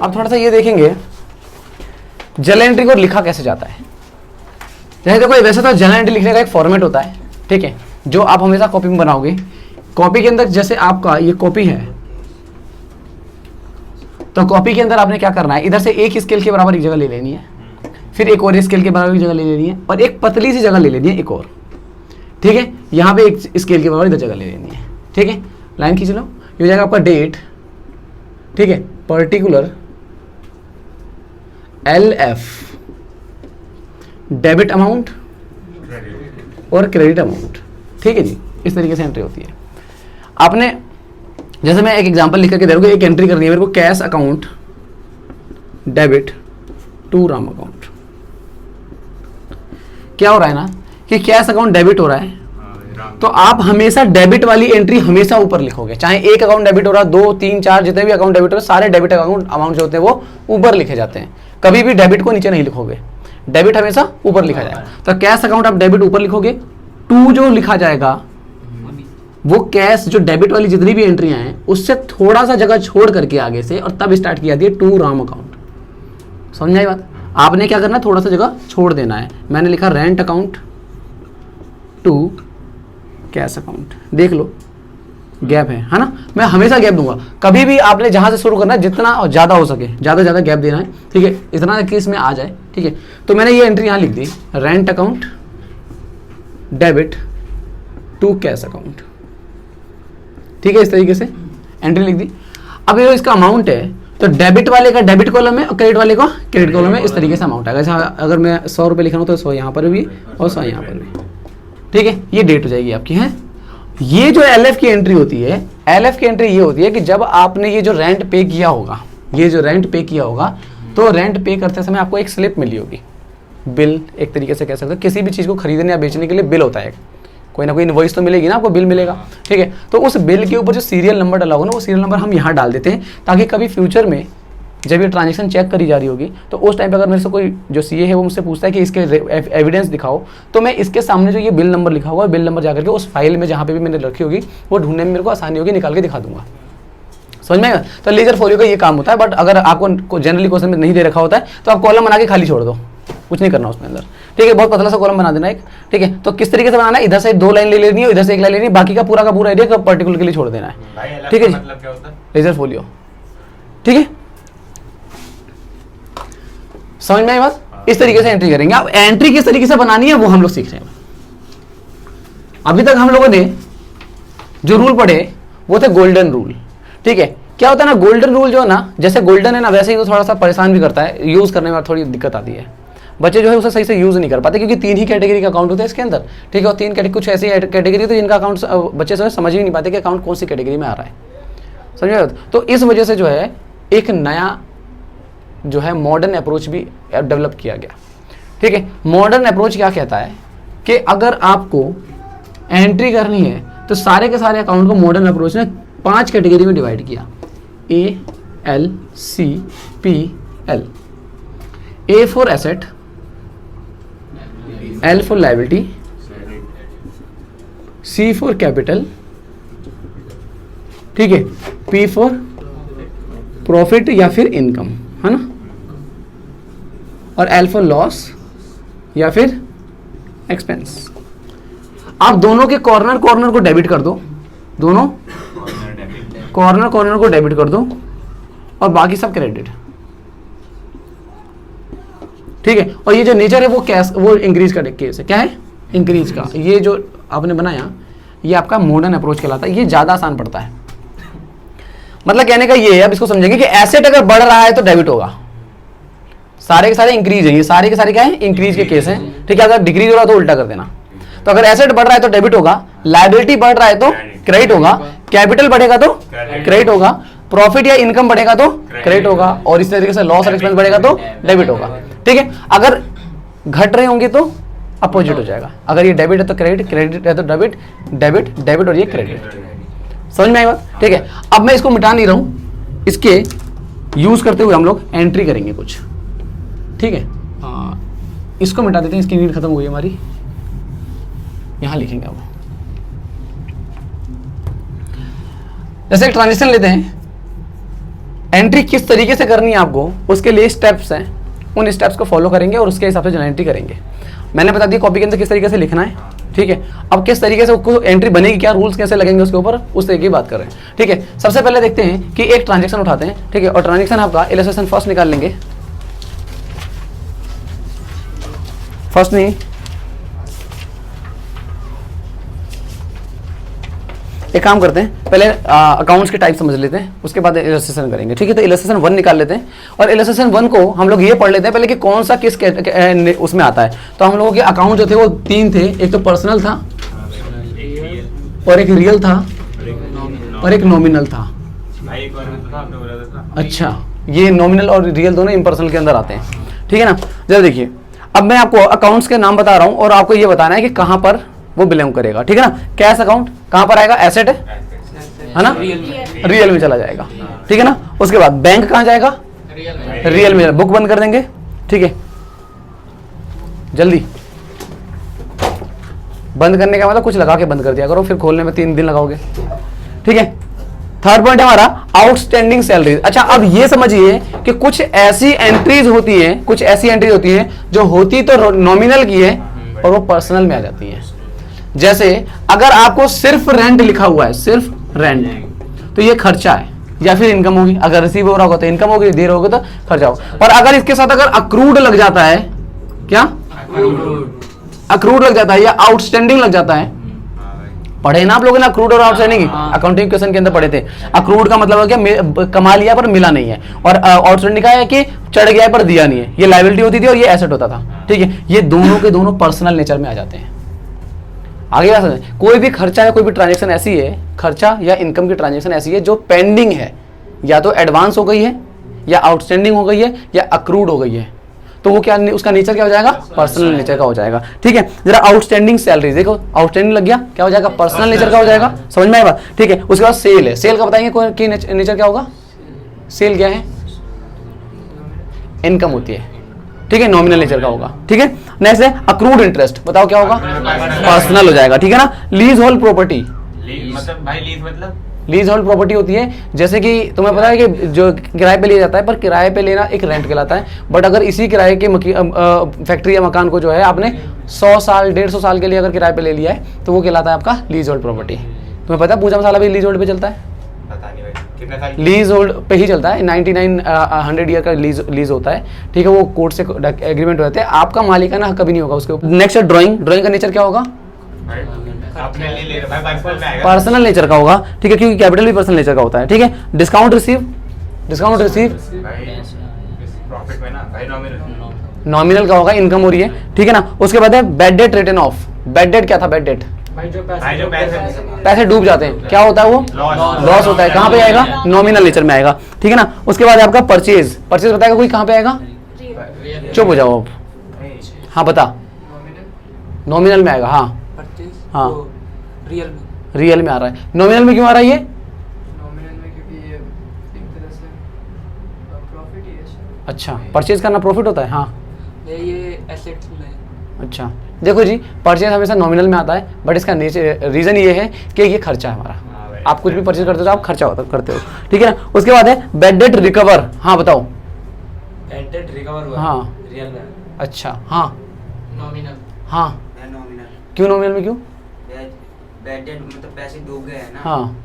अब थोड़ा सा ये देखेंगे जर्नल एंट्री को लिखा कैसे जाता है। जैसे देखो वैसे तो जर्नल एंट्री लिखने का एक फॉर्मेट होता है, ठीक है, जो आप हमेशा कॉपी में बनाओगे। कॉपी के अंदर जैसे आपका ये कॉपी है, तो कॉपी के अंदर आपने क्या करना है, इधर से एक स्केल के बराबर एक जगह ले लेनी है, फिर एक और स्केल के बराबर एक जगह ले लेनी है, और एक पतली सी जगह ले लेनी है एक और, ठीक है। यहाँ पे एक स्केल के बराबर इधर जगह ले लेनी है, ठीक है। लाइन खींच लो, ये हो जाएगा आपका डेट, ठीक है, पर्टिकुलर LF, डेबिट अमाउंट और क्रेडिट अमाउंट, ठीक है जी। इस तरीके से एंट्री होती है। आपने जैसे मैं एक एग्जांपल लिख करके दे रहा हूँ, एक एंट्री करनी है मेरे को, cash account debit to Ram account. क्या हो रहा है ना कि कैश अकाउंट डेबिट हो रहा है, तो आप हमेशा डेबिट वाली एंट्री हमेशा ऊपर लिखोगे। चाहे एक अकाउंट डेबिट हो रहा है, 2 3 4 जितने भी अकाउंट डेबिट हो रहे, सारे डेबिट अकाउंट अमाउंट जो होते हैं वो ऊपर लिखे जाते हैं। कभी भी डेबिट को नीचे नहीं लिखोगे, डेबिट हमेशा ऊपर लिखा जाएगा। तो कैश अकाउंट आप डेबिट ऊपर लिखोगे, टू जो लिखा जाएगा वो कैश जो डेबिट वाली जितनी भी एंट्रियां हैं उससे थोड़ा सा जगह छोड़ करके आगे से, और तब स्टार्ट की जाती है टू राम अकाउंट। समझ आई बात? आपने क्या करना है, थोड़ा सा जगह छोड़ देना है। मैंने लिखा rent account to cash account, देख लो गैप है ना। मैं हमेशा गैप दूंगा, कभी भी आपने जहां से शुरू करना है जितना ज्यादा हो सके ज्यादा गैप देना है, ठीक है, इतना कि इसमें आ जाए, ठीक है। तो मैंने ये एंट्री यहां लिख दी, rent account debit to cash account, ठीक है। इस तरीके से एंट्री लिख दी। अब ये इसका अमाउंट है, तो डेबिट वाले का डेबिट कॉलम में और क्रेडिट वाले का क्रेडिट कॉलम में, इस तरीके से अमाउंट आएगा। अगर मैं 100 रुपये लिख रहा हूँ तो 100 यहाँ पर भी और 100 यहाँ पर भी, ठीक है। ये डेट हो जाएगी आपकी, है। ये जो LF की एंट्री होती है, LF की एंट्री ये होती है कि जब आपने ये जो रेंट पे किया होगा, ये जो रेंट पे किया होगा, तो रेंट पे करते समय आपको एक स्लिप मिली होगी, बिल एक तरीके से कह सकते हो। किसी भी चीज़ को खरीदने या बेचने के लिए बिल होता है, कोई ना कोई इनवॉइस तो मिलेगी ना आपको, बिल मिलेगा, ठीक है। तो उस बिल के ऊपर जो सीरियल नंबर डाला होगा ना, वो सीरियल नंबर हम यहाँ डाल देते हैं, ताकि कभी फ्यूचर में जब ये ट्रांजेक्शन चेक करी जा रही होगी, तो उस टाइम पे अगर मेरे से कोई जो CA है वो मुझसे पूछता है कि इसके एविडेंस दिखाओ, तो मैं इसके सामने जो ये बिल नंबर लिखा हुआ है, बिल नंबर जाकर के उस फाइल में जहाँ पे भी मैंने रखी होगी, वो ढूंढने में मेरे को आसानी होगी, निकाल के दिखा दूंगा। समझ में आएगा? तो लेजर फोलियो का ये काम होता है। बट अगर आपको जनरली क्वेश्चन में नहीं दे रखा होता है, तो आप कॉलम बना के खाली छोड़ दो, कुछ नहीं करना उसमें अंदर, ठीक है। बहुत पतला सा कॉलम बना देना एक, ठीक है। तो किस तरीके से बनाना है, इधर से 2 लाइन ले लेनी है, इधर से 1 लाइन लेनी है, बाकी का पूरा एरिया पर्टिकुलर के लिए छोड़ देना है, ठीक है जी। लेजर फोलियो, ठीक है। समझ में आई बात? इस तरीके से एंट्री करेंगे। अब एंट्री किस तरीके से बनानी है वो हम लोग सीख रहे हैं। अभी तक हम लोगों ने जो रूल पढ़े वो थे गोल्डन रूल, ठीक है। क्या होता है ना, गोल्डन रूल जो है ना, जैसे गोल्डन है ना, वैसे ही वो थोड़ा सा परेशान भी करता है, यूज करने में थोड़ी दिक्कत आती है। बच्चे जो है उसे सही से यूज नहीं कर पाते, क्योंकि 3 ही कैटेगरी का अकाउंट होता है इसके अंदर, ठीक है। और 3 कैटेगरी, कुछ ऐसी कैटेगरी होती है जिनका अकाउंट बच्चे जो है समझ ही नहीं पाते कि अकाउंट कौन सी कैटेगरी में आ रहा है, समझ। तो इस वजह से जो है एक नया जो है मॉडर्न अप्रोच भी डेवलप किया गया, ठीक है। मॉडर्न अप्रोच क्या कहता है कि अगर आपको एंट्री करनी है तो सारे के सारे अकाउंट को मॉडर्न अप्रोच ने 5 कैटेगरी में डिवाइड किया, ALCPL। A for asset, L for liability, C for capital, ठीक है, P फॉर प्रॉफिट या फिर इनकम, है ना, और L फॉर लॉस या फिर एक्सपेंस। आप दोनों के कॉर्नर को डेबिट कर दो, दोनों कॉर्नर को डेबिट कर दो, और बाकी सब क्रेडिट, ठीक है। और ये जो नेचर है वो कैश, वो इंक्रीज का केस है, क्या है, इंक्रीज का। ये जो आपने बनाया ये आपका मॉडर्न अप्रोच कहलाता है, ये ज्यादा आसान पड़ता है। मतलब कहने का ये है, अब इसको समझेंगे कि एसेट अगर बढ़ रहा है तो डेबिट होगा, सारे के सारे इंक्रीज है, ये सारे के सारे क्या है, इंक्रीज के केस हैं, ठीक है। अगर डिक्रीज हो रहा है तो उल्टा कर देना। तो अगर एसेट बढ़ रहा है तो डेबिट होगा, लायबिलिटी बढ़ रहा है तो क्रेडिट होगा, कैपिटल बढ़ेगा तो क्रेडिट होगा, प्रॉफिट या इनकम बढ़ेगा तो क्रेडिट होगा, और इस तरीके से लॉस और एक्सपेंस बढ़ेगा तो डेबिट होगा, ठीक है। अगर घट रहे होंगे तो अपोजिट हो जाएगा, अगर ये डेबिट है तो क्रेडिट, क्रेडिट है तो डेबिट, डेबिट डेबिट और ये क्रेडिट। समझ में आई बात? ठीक है। अब मैं इसको मिटा नहीं रहा हूं, इसके यूज करते हुए हम लोग एंट्री करेंगे कुछ, ठीक है। इसको मिटा देते हैं, इसकी नीड खत्म हुई हमारी, यहां लिखेंगे अब। जैसे एक ट्रांजेक्शन लेते हैं, एंट्री किस तरीके से करनी है आपको, उसके लिए स्टेप्स हैं, उन स्टेप्स को फॉलो करेंगे और उसके हिसाब से जर्नल एंट्री करेंगे। मैंने बता दिया कॉपी के अंदर किस तरीके से लिखना है, ठीक है। अब किस तरीके से उसको एंट्री बनेगी, क्या रूल्स कैसे लगेंगे उसके ऊपर, उस तरीके की बात कर रहे हैं, ठीक है। सबसे पहले देखते हैं कि एक ट्रांजेक्शन उठाते हैं, ठीक है, और ट्रांजेक्शन आपका इलस्ट्रेशन फर्स्ट निकाल लेंगे, फर्स्ट नहीं, एक काम करते हैं, पहले अकाउंट्स के टाइप समझ लेते हैं, उसके बाद इलस्ट्रेशन करेंगे, ठीक है। तो इलस्ट्रेशन 1 निकाल लेते हैं, और इलस्ट्रेशन 1 को हम लोग ये पढ़ लेते हैं पहले कि कौन सा किस उसमें आता है। तो हम लोगों के अकाउंट जो थे वो 3 थे, एक तो पर्सनल था, और एक रियल था, और एक नॉमिनल था। अच्छा, ये नॉमिनल और रियल दोनों इम्पर्सनल के अंदर आते हैं, ठीक है ना। जरा देखिए, अब मैं आपको अकाउंट्स के नाम बता रहा हूँ और आपको ये बताना है कि कहाँ पर वो बिलोंग करेगा, ठीक है ना। कैश अकाउंट कहां पर आएगा, एसेट है ना, रियल में चला जाएगा, ठीक है ना। उसके बाद बैंक कहां जाएगा, रियल में, बुक बंद कर देंगे, ठीक है। जल्दी बंद करने का मतलब कुछ लगा के बंद कर दिया करो, फिर खोलने में 3 दिन लगाओगे, ठीक है। थर्ड पॉइंट हमारा आउटस्टैंडिंग सैलरी। अच्छा, अब ये समझिए कि कुछ ऐसी एंट्रीज होती हैं, कुछ ऐसी एंट्रीज होती हैं जो होती तो नॉमिनल की है और वो पर्सनल में आ जाती है। जैसे अगर आपको सिर्फ रेंट लिखा हुआ है, सिर्फ रेंट, तो ये खर्चा है या फिर इनकम होगी। अगर रिसीव हो रहा होगा तो इनकम होगी, दे रहे होगे तो खर्चा होगा। और अगर इसके साथ अगर अक्रूड लग जाता है, क्या अक्रूड लग जाता है या आउटस्टैंडिंग लग जाता है, पढ़े ना आप लोगों ने अक्रूड और आउटस्टैंडिंग, अकाउंटिंग क्वेश्चन के अंदर पढ़े थे। अक्रूड का मतलब है क्या, कमा लिया पर मिला नहीं है, और आउटस्टैंडिंग का है कि चढ़ गया पर दिया नहीं है। ये लायबिलिटी होती थी और ये एसेट होता था, ठीक है। ये दोनों के दोनों पर्सनल नेचर में आ जाते हैं। आगे क्या समझे, कोई भी खर्चा या कोई भी ट्रांजैक्शन ऐसी है, खर्चा या इनकम की ट्रांजैक्शन ऐसी है जो पेंडिंग है, या तो एडवांस हो गई है, या आउटस्टैंडिंग हो गई है, या अक्रूड हो गई है, तो वो क्या, उसका नेचर क्या हो जाएगा, पर्सनल नेचर का हो जाएगा, ठीक है। जरा आउटस्टैंडिंग सैलरी देखो, आउटस्टैंडिंग लग गया, क्या हो जाएगा, पर्सनल नेचर का हो जाएगा, समझ में आएगा, ठीक है। उसके बाद सेल है, सेल का बताएंगे कि नेचर क्या होगा, सेल क्या है, इनकम होती है, ठीक है, नॉमिनल नेचर का होगा, ठीक है। नेक्स्ट है अक्रूड इंटरेस्ट, बताओ क्या होगा, पर्सनल हो जाएगा, ठीक है ना। लीज होल्ड प्रॉपर्टी, मतलब भाई लीज मतलब लीज होल्ड प्रॉपर्टी होती है, जैसे कि तुम्हें पता है कि जो किराए पे लिया जाता है, पर किराए पे लेना एक रेंट कहलाता है। बट अगर इसी किराए के फैक्ट्री या मकान को जो है आपने 100 साल 150 साल के लिए अगर किराए पे ले लिया है, तो वो कहलाता है आपका लीज होल्ड प्रॉपर्टी। तुम्हें पता है पूजा मसाला भी लीज होल्ड पे चलता है, पता नहीं भाई कितने साल लीज होल्ड पे ही चलता है, 99 100 ईयर का लीज होता है, ठीक है। वो कोर्ट से एग्रीमेंट हो जाते हैं, आपका मालिकाना हक कभी नहीं होगा उसके ऊपर। नेक्स्ट है ड्राइंग, ड्राइंग का नेचर क्या होगा, अपने लिए ले रहा भाई, पर्सनल में आएगा, पर्सनल नेचर का होगा, ठीक है, क्योंकि कैपिटल भी पर्सनल नेचर का होता है, ठीक है। डिस्काउंट रिसीव, डिस्काउंट रिसीव भाई प्रॉफिट में ना भाई, नॉमिनल नॉमिनल का होगा, इनकम हो रही है, ठीक है ना। उसके बाद है bad debt return of. Bad debt क्या था, बैड डेट भाई जो पैसे पैसे डूब जाते हैं, क्या होता है वो, लॉस होता है, कहाँ पे आएगा, नॉमिनल नेचर में आएगा, ठीक है ना। उसके बाद आपका परचेज, परचेज बताएगा कोई, कहाँ पे आएगा, चुप हो जाओ अब, हाँ बता, नॉमिनल में आएगा, हाँ हाँ, रियल में आ रहा है। नॉमिनल में क्यों आ रहा है ये, नॉमिनल में क्योंकि ये एक तरह से प्रॉफिट ही है। अच्छा, परचेज करना प्रॉफिट होता है, हाँ ये एसेट्स में। अच्छा, देखो जी, परचेज हमेशा नॉमिनल में आता है, बट इसका नेचर रीजन ये है कि ये खर्चा है हमारा। आप कुछ भी परचेज करते हो तो आप खर्चा करते हो, ठीक है ना। उसके बाद है बैड डेट रिकवर, हाँ बताओ, बैड डेट रिकवर हुआ, हाँ रियल में। अच्छा, हाँ नॉमिनल, हाँ, नॉमिनल क्यों नॉमिनल में क्यों, बैड डेट मतलब पैसे डूब गए हैं ना। हाँ,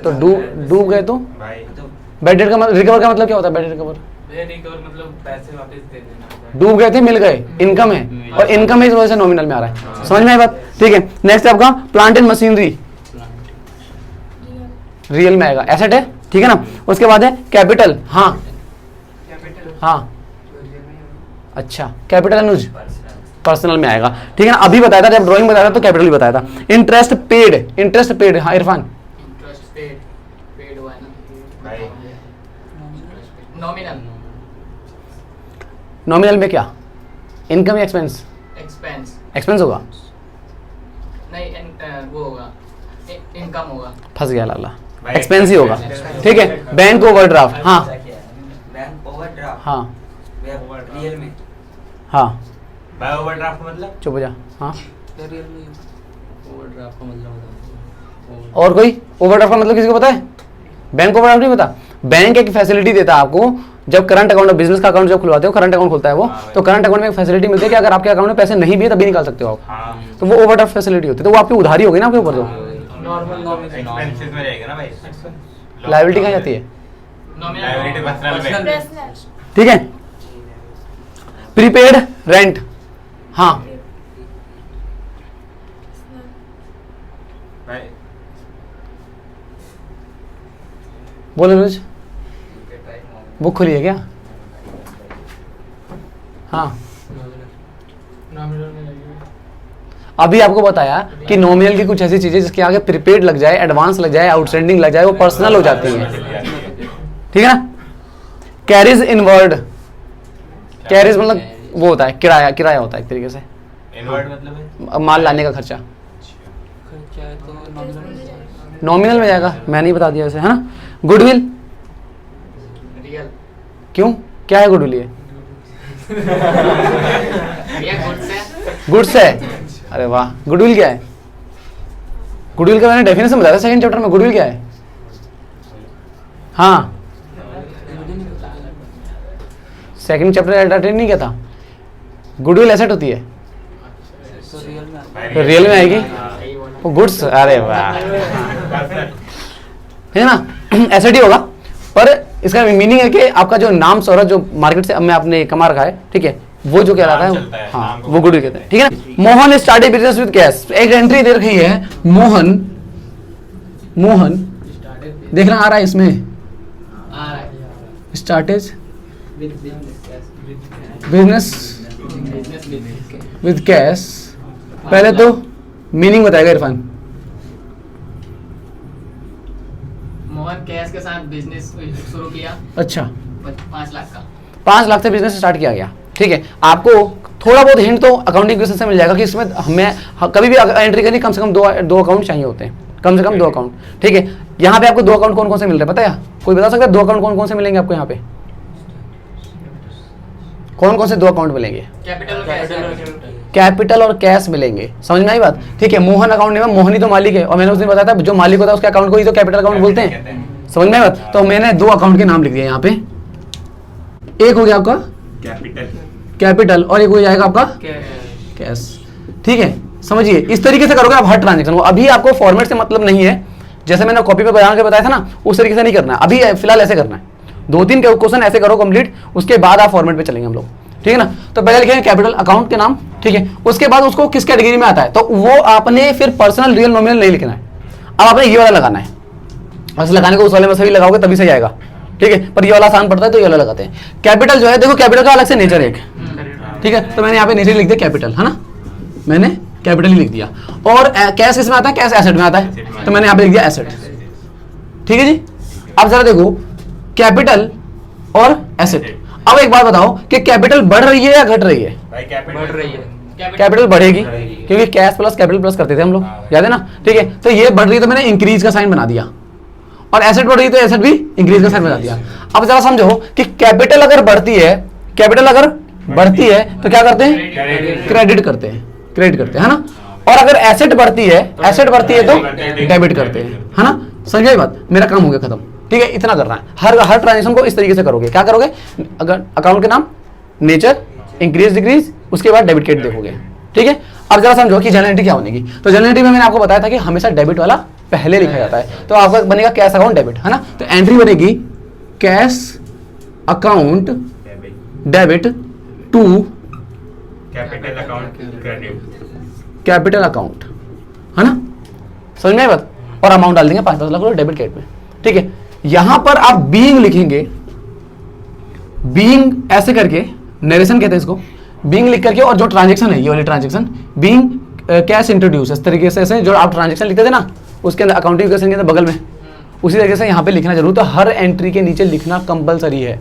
तो डूब गए तो भाई मतलब बैड डेट का मतलब, रिकवर का मतलब क्या होता है, बैड डेट रिकवर, रिकवर मतलब पैसे वापस दे देना। डूब गए थे मिल गए, इनकम है, और इनकम है इस वजह से नॉमिनल में आ रहा है, समझ में आई बात, ठीक है। नेक्स्ट है आपका प्लांट एंड मशीनरी, रियल में आएगा, एसेट है, ठीक है ना। उसके बाद है कैपिटल, हाँ कैपिटल, हाँ, रियल में ही होगा। अच्छा, कैपिटल अनुज पर्सनल में आएगा, ठीक है ना। अभी बताया था जब ड्राइंग बताया था तो कैपिटल भी बताया था। इंटरेस्ट पेड, इंटरेस्ट पेड, हाँ इरफान, इंटरेस्ट पेड, पेड हुआ है ना भाई नॉमिनल, नॉमिनल में क्या, इनकम या एक्सपेंस, एक्सपेंस एक्सपेंस होगा, नहीं वो होगा, इनकम होगा। फंस गया लाला, भाई, एक्सपेंस ही होगा, ठीक है। बैंक ओवरड्राफ्ट, हाँ बैंक ओवरड्राफ्ट हाँ रियल में। हाँ, भाई ओवरड्राफ्ट मतलब चुप हो जा, हाँ। रियल में ओवरड्राफ्ट का मतलब और कोई ओवरड्राफ्ट का मतलब किसी को पता है, बैंक ओवरड्राफ्ट नहीं पता, बैंक एक फैसिलिटी देता है आपको, जब करंट अकाउंट बिजनेस का अकाउंट जब खुलवाते हो, करंट अकाउंट खुलता है वो, तो करंट अकाउंट में एक फैसिलिटी मिलती है कि अगर आपके अकाउंट में पैसे नहीं भी है तभी निकाल सकते हो आप, हाँ तो वो ओवरड्राफ्ट फैसिलिटी होती है, तो वो आपकी उधारी होगी ना आपके ऊपर। तो नॉर्मल एक्सपेंसेस में रहेगा ना भाई। लायबिलिटी कहाँ जाती है? लायबिलिटी पर्सनल में। ठीक है। प्रीपेड रेंट, हाँ भाई बोलो रोज, बुक खुली है क्या? हाँ अभी आपको बताया कि नॉमिनल की कुछ ऐसी चीजें जिसके आगे प्रीपेड लग जाए, एडवांस लग जाए, आउटस्टैंडिंग लग जाए, वो पर्सनल हो जाती हैं, ठीक है ना। कैरिज इनवर्ड, कैरिज मतलब वो होता है किराया, किराया होता है एक तरीके से, इनवर्ड मतलब है माल लाने का खर्चा। नॉमिनल में जाएगा, मैंने ही बता दिया वैसे, है ना। गुडविल, रियल क्यों, क्या है गुडविल? ये गुड्स है। अरे वाह, गुडविल क्या है? गुडविल का मैंने डेफिनेशन बताया था सेकंड चैप्टर में। गुडविल क्या है? हाँ सेकंड चैप्टर अटेंड नहीं किया था। गुडविल एसेट होती है, तो रियल में आएगी वो गुड्स। अरे वाह, है ना, एसेट ही होगा। पर इसका मीनिंग है कि आपका जो नाम शोहरत जो मार्केट से में आपने कमा रखा है, ठीक है, वो जो कहलाता नाम है, चलता है, हाँ नाम को वो गुडविल कहते हैं, ठीक है ना। Mohan started business with cash, एक एंट्री दे रखी है, मोहन, मोहन देखना आ रहा है इसमें, स्टार्टेज बिजनेस विद कैश। पहले तो मीनिंग बताएगा इरफान। मोहन कैश के साथ बिजनेस शुरू किया, अच्छा, 5 लाख का। 5 लाख से बिजनेस स्टार्ट किया गया, ठीक है। आपको थोड़ा बहुत हिंट तो अकाउंटिंग क्वेश्चन से मिल जाएगा कि इसमें हमें कभी भी एंट्री करनी कम से कम दो अकाउंट चाहिए होते हैं, कम से कम 2 अकाउंट, ठीक है। यहाँ पे आपको 2 अकाउंट कौन कौन से मिल रहे हैं पता है? कोई बता सकता है 2 अकाउंट कौन कौन से मिलेंगे आपको? यहाँ पे कौन कौन से 2 अकाउंट मिलेंगे? कैपिटल और कैश मिलेंगे, समझ में आई बात? ठीक है। मोहन अकाउंट नहीं, मोहन ही तो मालिक है, और मैंने उस दिन बताया था जो मालिक होता है उसके अकाउंट को ही तो कैपिटल अकाउंट बोलते हैं, समझ में आई बात? तो मैंने 2 अकाउंट के नाम लिख दिए यहाँ पे। एक हो गया आपका कैपिटल और एक हो जाएगा आपका कैश, ठीक है। समझिए, इस तरीके से करोगे आप हर ट्रांजेक्शन को। अभी आपको फॉर्मेट से मतलब नहीं है, जैसे मैंने कॉपी पे बना के बताया था ना, उस तरीके से नहीं करना है अभी, फिलहाल ऐसे करना है। 2-3 क्वेश्चन ऐसे करो कंप्लीट, उसके बाद आप फॉर्मेट पे चलेंगे हम लोग, ठीक है ना। तो पहले लिखेंगे कैपिटल अकाउंट के नाम, ठीक है। उसके बाद उसको किस कैटेगरी में आता है, तो वो आपने फिर पर्सनल रियल नॉमिनल नहीं लिखना है, अब आपने ये वाला लगाना है। बस लगाने को उस वाले में सही लगाओगे तभी सही आएगा, ठीक है। पर ये वाला आसान पड़ता है तो ये वाला लगाते हैं। कैपिटल जो है, देखो कैपिटल का अलग से नेचर है एक, ठीक है। तो मैंने यहाँ पे नेचर लिख दिया कैपिटल, है ना, मैंने कैपिटल ही लिख दिया। और कैश किसमें आता है? कैश एसेट में आता है, तो मैंने यहाँ पे लिख दिया एसेट, ठीक है जी। अब जरा देखो कैपिटल और एसेट। अब एक बात बताओ कि कैपिटल बढ़ रही है या घट रही है? भाई कैपिटल बढ़ रही है, कैपिटल बढ़ेगी, क्योंकि कैश प्लस कैपिटल प्लस करते थे हम लोग, याद है ना, ठीक है। तो ये बढ़ रही है तो मैंने इंक्रीज का साइन बना दिया, और एसेट बढ़ रही है तो एसेट भी इंक्रीज का साइन बना दिया। अब जरा समझो कि कैपिटल अगर बढ़ती है, कैपिटल अगर बढ़ती है तो क्या करते हैं? क्रेडिट करते हैं, क्रेडिट करते हैं, है ना। और अगर एसेट बढ़ती है, एसेट बढ़ती है तो डेबिट करते हैं, है ना। समझ बात? मेरा काम हो गया खत्म, ठीक है। इतना करना है, हर ट्रांजेक्शन को इस तरीके से करोगे। क्या करोगे? अगर अकाउंट के नाम, नेचर, इंक्रीज डिक्रीज, उसके बाद डेबिट क्रेडिट देखोगे, ठीक है। अब जरा समझो कि जनरल एंट्री क्या होगी। तो जनरल एंट्री में मैंने आपको बताया था कि हमेशा डेबिट वाला पहले लिखा जाता है, तो आपका बनेगा कैश अकाउंट डेबिट, है ना। तो एंट्री बनेगी cash account debit to capital account credit, capital account, है ना। समझ में आई बात? और अमाउंट डाल देंगे 5-10 लाख डेबिट क्रेडिट में, ठीक है। यहां पर आप बीइंग लिखेंगे, बीइंग ऐसे करके, नरेशन कहते हैं इसको, बीइंग लिख करके, और जो ट्रांजेक्शन है ये वाली ट्रांजेक्शन बीइंग कैश इंट्रोड्यूस, इस तरीके से जो आप ट्रांजेक्शन लिखते थे ना उसके अंदर अकाउंटिंग के बगल में, उसी तरीके से यहाँ पे लिखना जरूर। तो हर एंट्री के नीचे लिखना कंपलसरी है।